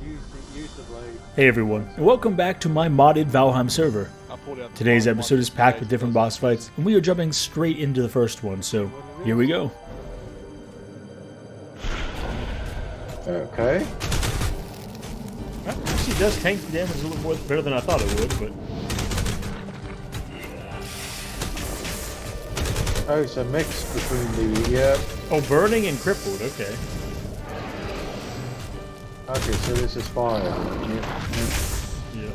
Use the blade. Hey everyone, and welcome back to my modded Valheim server. Today's episode is packed with different boss fights, and we are jumping straight into the first one, so here we go. Okay. Well, actually does tank the damage a little more better than I thought it would, but... Oh, it's a mix between the, yeah. Oh, burning and crippled, okay. Okay, so this is fire. Yeah.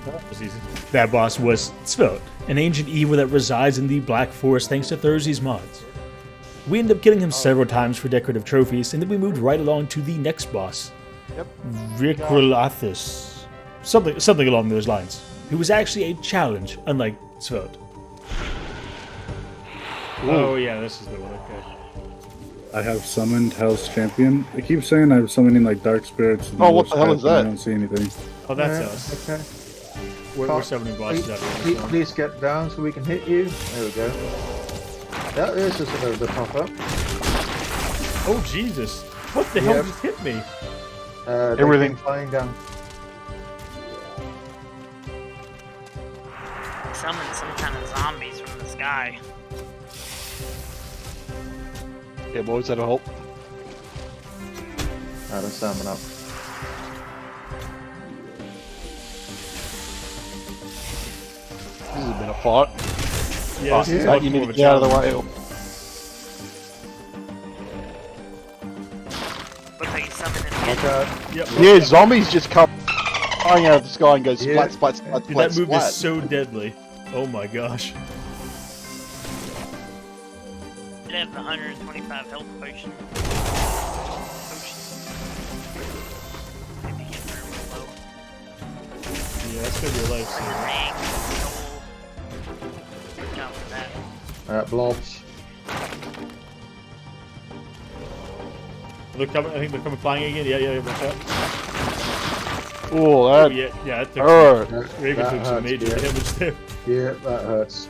That was easy. That boss was Svelte, an ancient evil that resides in the Black Forest thanks to Thursday's mods. We ended up killing him several times for decorative trophies, and then we moved right along to the next boss. Yep. Vikralathus. Something along those lines. Who was actually a challenge, unlike Svelte. Oh yeah, this is the one, okay. I have summoned Hell's Champion. I keep saying I'm summoning like Dark Spirits. Oh, what the hell is that? I don't see anything. Oh, that's us. Okay. We're summoning bosses out Please, there. please get down so we can hit you. There we go. Yeah, this is a little bit tougher. Oh, Jesus. What the hell just hit me? Everything flying down. Summon some kind of zombies from the sky. Yeah, boys, that'll help. Out of stamina. This has been a fight. Yeah, this is much You more need of to a get out of the challenge. way. Looks like he's summoning Watch again. out. Yep. Yeah, zombies just come flying out of the sky and go Yeah. splat, splat, splat, Dude, splat, that move splat. is so deadly. Oh my gosh. Did have the 125 health potion. Maybe get through low. Yeah, that's gonna be a life Like saver. ring, soul. Watch out for that. Blobs. They're coming, I think they're coming flying again. Yeah, watch out. Oh, Oh, that yeah, it took hurt. Raven That took some hurts, major yeah. damage there. Yeah, that hurts.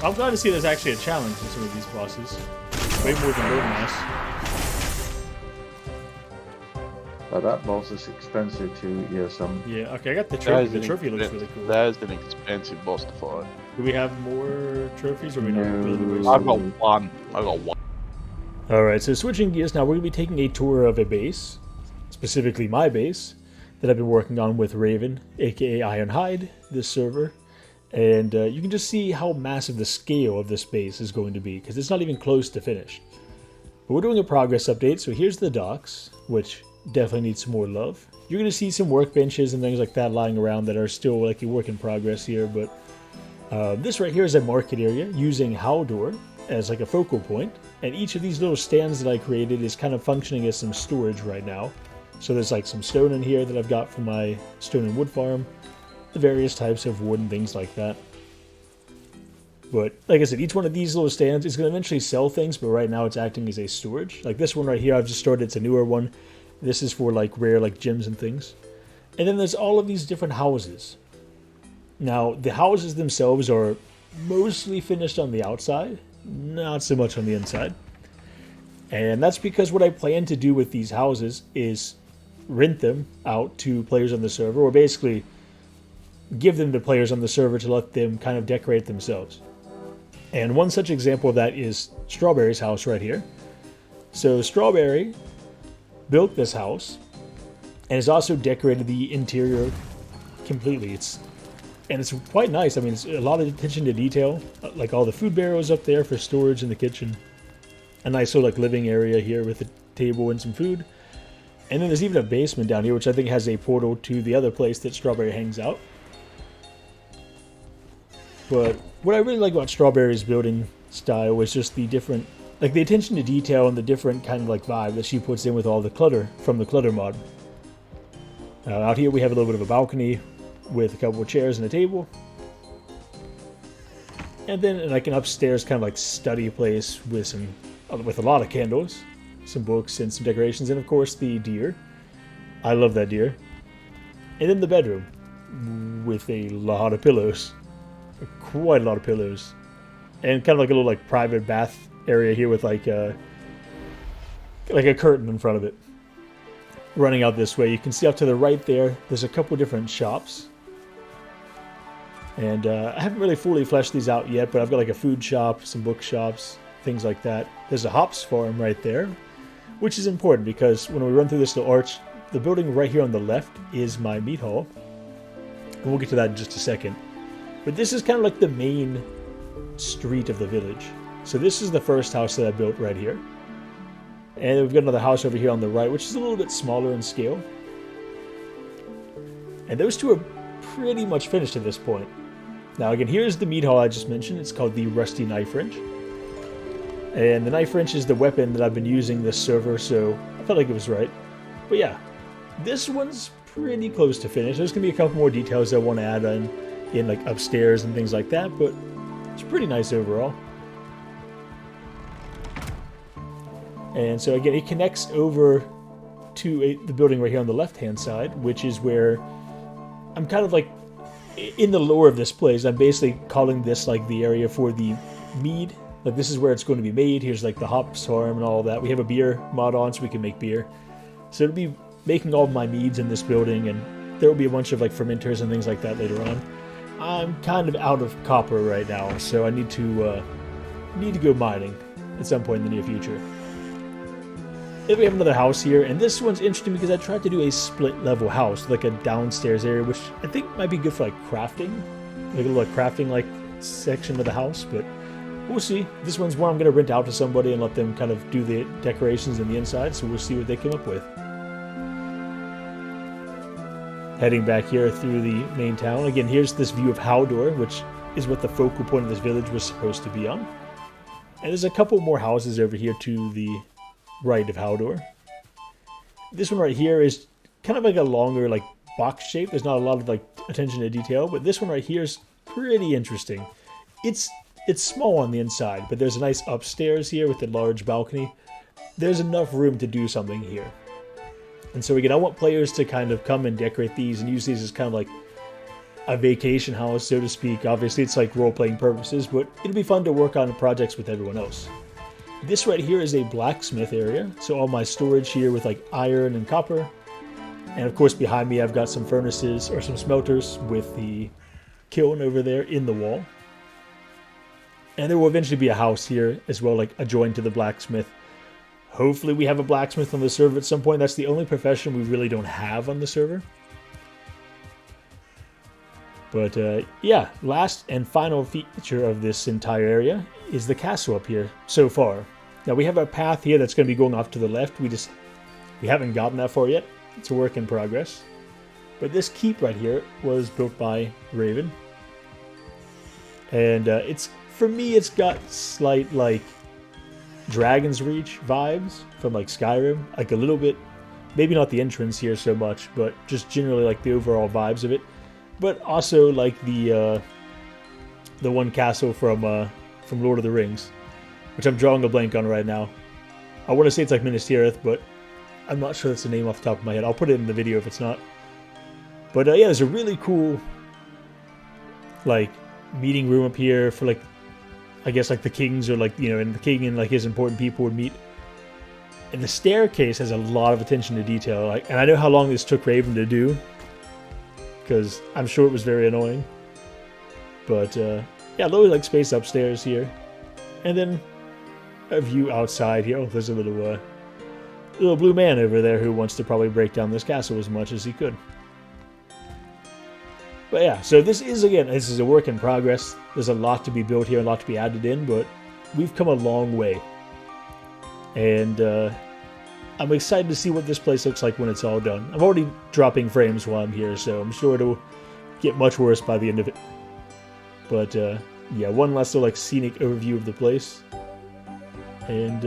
I'm glad to see there's actually a challenge in some of these bosses. Way more than Golden Mass. But that boss is expensive to some. Yeah, okay, I got the That trophy. is The an trophy looks expen- really cool. That is an expensive boss to fight. Do we have more trophies, or are we not No. really wasting? I've got one. I've got one. Alright, so switching gears now, we're going to be taking a tour of a base, specifically my base, that I've been working on with Raven, aka Ironhide, this server. And you can just see how massive the scale of this base is going to be, because it's not even close to finished. But we're doing a progress update, so here's the docks, which definitely needs some more love. You're going to see some workbenches and things like that lying around that are still like a work in progress here, but this right here is a market area using Haldor as like a focal point, and each of these little stands that I created is kind of functioning as some storage right now. So there's like some stone in here that I've got from my stone and wood farm, the various types of wood and things like that. But like I said, each one of these little stands is going to eventually sell things, but right now it's acting as a storage. Like this one right here, I've just started, it's a newer one. This is for like rare like gems and things. And then there's all of these different houses. Now, the houses themselves are mostly finished on the outside, not so much on the inside. And that's because what I plan to do with these houses is rent them out to players on the server, or basically give them to players on the server to let them kind of decorate themselves. And one such example of that is Strawberry's house right here. So Strawberry built this house and has also decorated the interior completely. It's quite nice. I mean, it's a lot of attention to detail, like all the food barrels up there for storage in the kitchen. A nice little like living area here with a table and some food. And then there's even a basement down here, which I think has a portal to the other place that Strawberry hangs out. But what I really like about Strawberry's building style is just the different, like the attention to detail and the different kind of like vibe that she puts in with all the clutter from the clutter mod. Out here we have a little bit of a balcony with a couple of chairs and a table. And then like an upstairs kind of like study place with a lot of candles, some books and some decorations, and of course the deer. I love that deer. And then the bedroom with a lot of pillows. Quite a lot of pillows. And kind of like a little like private bath area here with like like a curtain in front of it. Running out this way, you can see up to the right there, there's a couple different shops. And I haven't really fully fleshed these out yet, but I've got like a food shop, some bookshops, things like that. There's a hops farm right there, which is important because when we run through this little arch, the building right here on the left is my meat hall. And we'll get to that in just a second. But this is kind of like the main street of the village. So this is the first house that I built right here. And we've got another house over here on the right, which is a little bit smaller in scale. And those two are pretty much finished at this point. Now again, here's the meat hall I just mentioned. It's called the Rusty Knife Wrench. And the knife wrench is the weapon that I've been using this server, so I felt like it was right. But yeah, this one's pretty close to finish. There's going to be a couple more details I want to add in like upstairs and things like that, but it's pretty nice overall. And so again, it connects over to the building right here on the left-hand side, which is where I'm kind of like, in the lore of this place, I'm basically calling this like the area for the mead. Like this is where it's going to be made. Here's like the hops farm and all that. We have a beer mod on so we can make beer. So it'll be making all of my meads in this building, and there will be a bunch of like fermenters and things like that later on. I'm kind of out of copper right now, so I need to go mining at some point in the near future. Then we have another house here, and this one's interesting because I tried to do a split level house, like a downstairs area, which I think might be good for like crafting, like a little crafting like section of the house, but we'll see. This one's one I'm going to rent out to somebody and let them kind of do the decorations in the inside, so we'll see what they come up with. Heading back here through the main town. Again, here's this view of Haldor, which is what the focal point of this village was supposed to be on. And there's a couple more houses over here to the right of Haldor. This one right here is kind of like a longer like box shape. There's not a lot of like attention to detail, but this one right here is pretty interesting. It's small on the inside, but there's a nice upstairs here with a large balcony. There's enough room to do something here. And so again, I want players to kind of come and decorate these and use these as kind of like a vacation house, so to speak. Obviously, it's like role-playing purposes, but it'll be fun to work on projects with everyone else. This right here is a blacksmith area, so all my storage here with like iron and copper. And of course, behind me, I've got some furnaces or some smelters with the kiln over there in the wall. And there will eventually be a house here as well, like adjoined to the blacksmith. Hopefully we have a blacksmith on the server at some point. That's the only profession we really don't have on the server. But yeah, last and final feature of this entire area is the castle up here so far. Now we have a path here that's going to be going off to the left. We haven't gotten that far yet. It's a work in progress. But this keep right here was built by Raven. And for me, it's got slight like Dragon's Reach vibes from like Skyrim, like a little bit, maybe not the entrance here so much, but just generally like the overall vibes of it. But also like the one castle from Lord of the Rings, which I'm drawing a blank on right now. I want to say it's like Minas Tirith, but I'm not sure that's the name off the top of my head. I'll put it in the video if it's not. But yeah, there's a really cool like meeting room up here for like, I guess like the kings or like, you know, and the king and like his important people would meet. And the staircase has a lot of attention to detail. Like, and I know how long this took Raven to do, because I'm sure it was very annoying. But yeah, a little like space upstairs here, and then a view outside here. Oh, there's a little blue man over there who wants to probably break down this castle as much as he could. But yeah, so this is a work in progress. There's a lot to be built here, a lot to be added in, but we've come a long way. And I'm excited to see what this place looks like when it's all done. I'm already dropping frames while I'm here, so I'm sure it'll get much worse by the end of it. But yeah, one last little like scenic overview of the place. And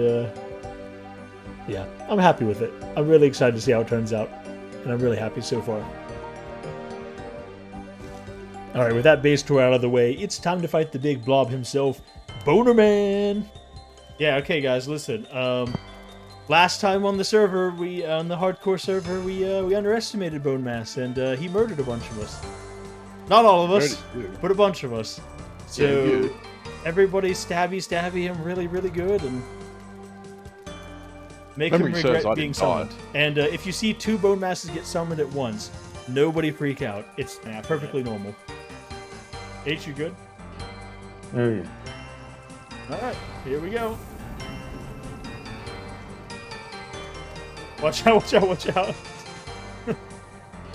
yeah, I'm happy with it. I'm really excited to see how it turns out. And I'm really happy so far. Alright, with that base tour out of the way, it's time to fight the big blob himself, Boner Man! Yeah, okay guys, listen. Last time on the server, on the hardcore server, we underestimated Bone Mass, and he murdered a bunch of us. Not all of us, but a bunch of us. So everybody stabby him really, really good, and Make him Memory serves, regret I being didn't die. summoned. And if you see 2 bone masses get summoned at once, nobody freak out. It's perfectly normal. H, you good? Oh yeah. Alright, here we go. Watch out, watch out, watch out.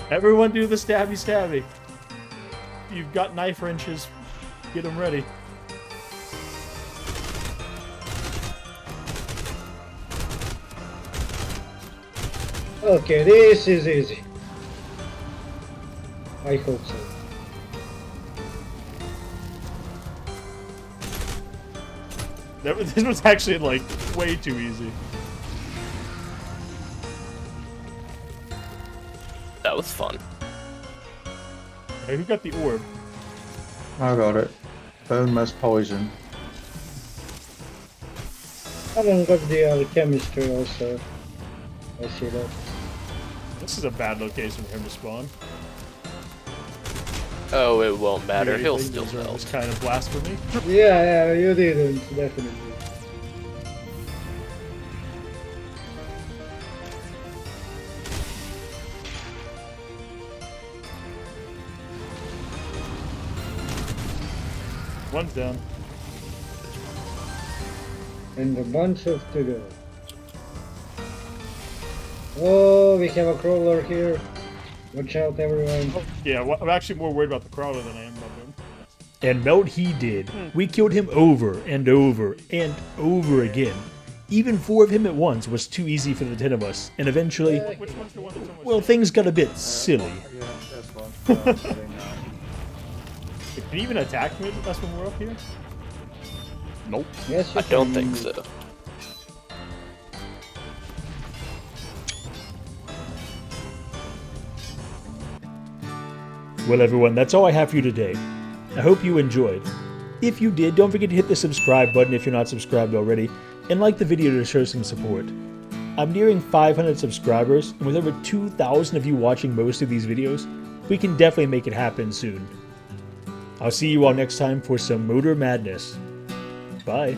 Everyone do the stabby stabby. You've got knife wrenches. Get them ready. Okay, this is easy. I hope so. This was actually, like, way too easy. That was fun. Hey, who got the orb? I got it. Bone mass poison. Someone got the chemistry also. I see that. This is a bad location for him to spawn. Oh, it won't matter. Really He'll think still these are melt. this kind of blasphemy. Yeah, you didn't, definitely. One's down. And a bunch of to go. Oh, we have a crawler here. Watch out, everyone. Oh, yeah, I'm actually more worried about the crawler than I am about him. And melt he did. We killed him over and over and over again. Even 4 of him at once was too easy for the 10 of us, and eventually, Which one's the one that's almost well, things got a bit silly. Yeah, that's one. Can you even attack me with us when we're up here? Nope. Yes, you I don't can. think so. Well, everyone, that's all I have for you today. I hope you enjoyed. If you did, don't forget to hit the subscribe button if you're not subscribed already, and like the video to show some support. I'm nearing 500 subscribers, and with over 2,000 of you watching most of these videos, we can definitely make it happen soon. I'll see you all next time for some Motor Madness. Bye.